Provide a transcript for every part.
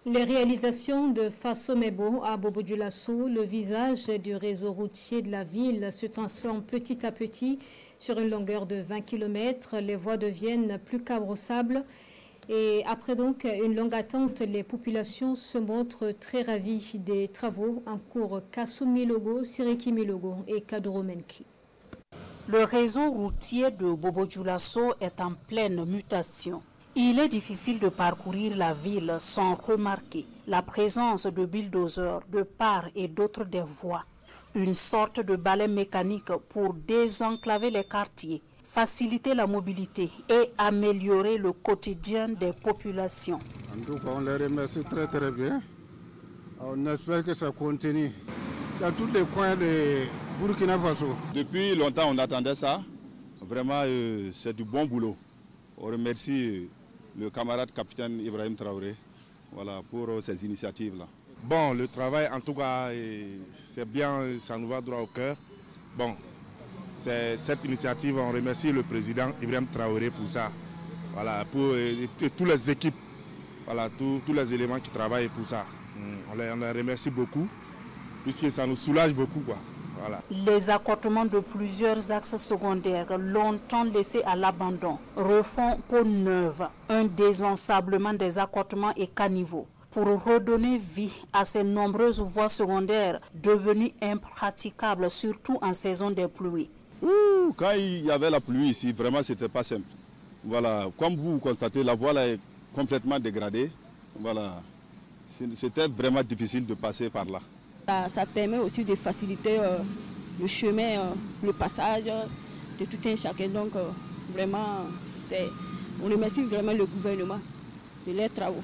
Les réalisations de Faso Mebo à Bobo Dioulasso, le visage du réseau routier de la ville se transforme petit à petit sur une longueur de 20 km. Les voies deviennent plus carrossables et après donc une longue attente, les populations se montrent très ravies des travaux en cours Kassoumi Logo, Siriki Milogo et Kadoro Menki. Le réseau routier de Bobo Dioulasso est en pleine mutation. Il est difficile de parcourir la ville sans remarquer la présence de bulldozers de part et d'autre des voies. Une sorte de balai mécanique pour désenclaver les quartiers, faciliter la mobilité et améliorer le quotidien des populations. En tout cas, on les remercie très bien. On espère que ça continue dans tous les coins de Burkina Faso. Depuis longtemps, on attendait ça. Vraiment, c'est du bon boulot. On remercie le camarade capitaine Ibrahim Traoré, voilà, pour ces initiatives-là. Bon, le travail, en tout cas, c'est bien, ça nous va droit au cœur. Bon, cette initiative, on remercie le président Ibrahim Traoré pour ça. Voilà, pour toutes les équipes, voilà, tous les éléments qui travaillent pour ça. On les remercie beaucoup, puisque ça nous soulage beaucoup, quoi. Voilà. Les accotements de plusieurs axes secondaires, longtemps laissés à l'abandon, refont peau neuve. Un désensablement des accotements et caniveaux pour redonner vie à ces nombreuses voies secondaires devenues impraticables, surtout en saison des pluies. Quand il y avait la pluie ici, vraiment, c'était pas simple. Voilà, comme vous constatez, la voie là est complètement dégradée. Voilà, c'était vraiment difficile de passer par là. Ça permet aussi de faciliter le chemin, le passage de tout un chacun. Donc vraiment, on remercie vraiment le gouvernement de leurs travaux.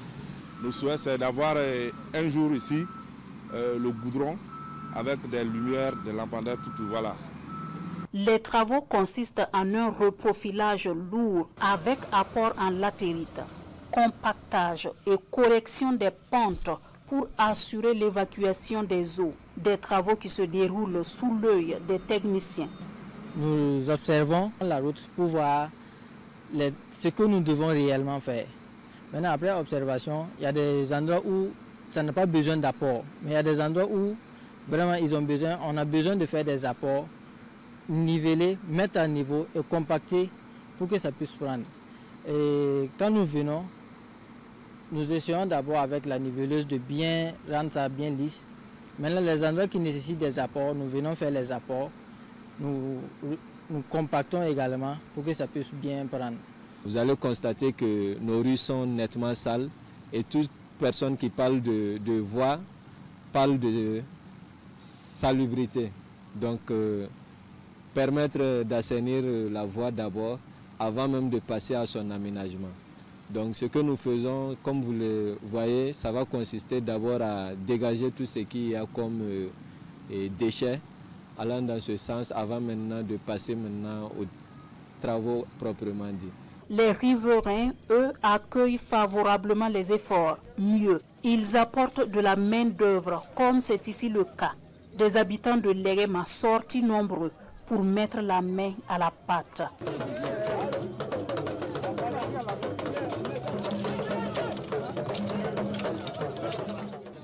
Le souhait, c'est d'avoir un jour ici le goudron avec des lumières, des lampadaires, tout, voilà. Les travaux consistent en un reprofilage lourd avec apport en latérite, compactage et correction des pentes pour assurer l'évacuation des eaux, des travaux qui se déroulent sous l'œil des techniciens. Nous observons la route pour voir ce que nous devons réellement faire. Maintenant, après observation, il y a des endroits où ça n'a pas besoin d'apport, mais il y a des endroits où vraiment on a besoin de faire des apports, niveler, mettre à niveau et compacter pour que ça puisse prendre. Et quand nous venons, nous essayons d'abord avec la niveleuse de bien rendre ça bien lisse. Maintenant, les endroits qui nécessitent des apports, nous venons faire les apports. Nous compactons également pour que ça puisse bien prendre. Vous allez constater que nos rues sont nettement sales et toute personne qui parle de voie parle de salubrité. Donc, permettre d'assainir la voie d'abord avant même de passer à son aménagement. Donc ce que nous faisons, comme vous le voyez, ça va consister d'abord à dégager tout ce qu'il y a comme déchets, allant dans ce sens avant maintenant de passer aux travaux proprement dits. Les riverains, eux, accueillent favorablement les efforts. Mieux, ils apportent de la main-d'œuvre, comme c'est ici le cas. Des habitants de l'Erema sortis nombreux pour mettre la main à la pâte.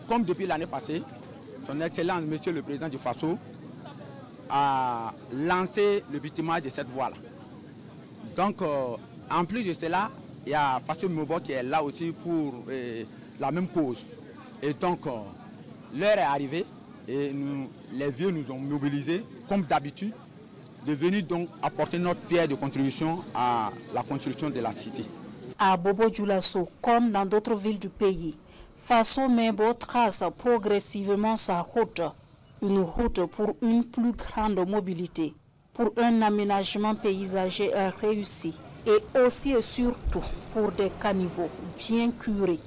Comme depuis l'année passée, son Excellence, Monsieur le Président du Faso, a lancé le bitumage de cette voie-là. Donc, en plus de cela, il y a Faso Mebo qui est là aussi pour la même cause. Et donc, l'heure est arrivée et les vieux nous ont mobilisés, comme d'habitude, de venir donc apporter notre pierre de contribution à la construction de la cité. À Bobo Dioulasso, comme dans d'autres villes du pays, Faso Mebo trace progressivement sa route, une route pour une plus grande mobilité, pour un aménagement paysager réussi et aussi et surtout pour des caniveaux bien curés.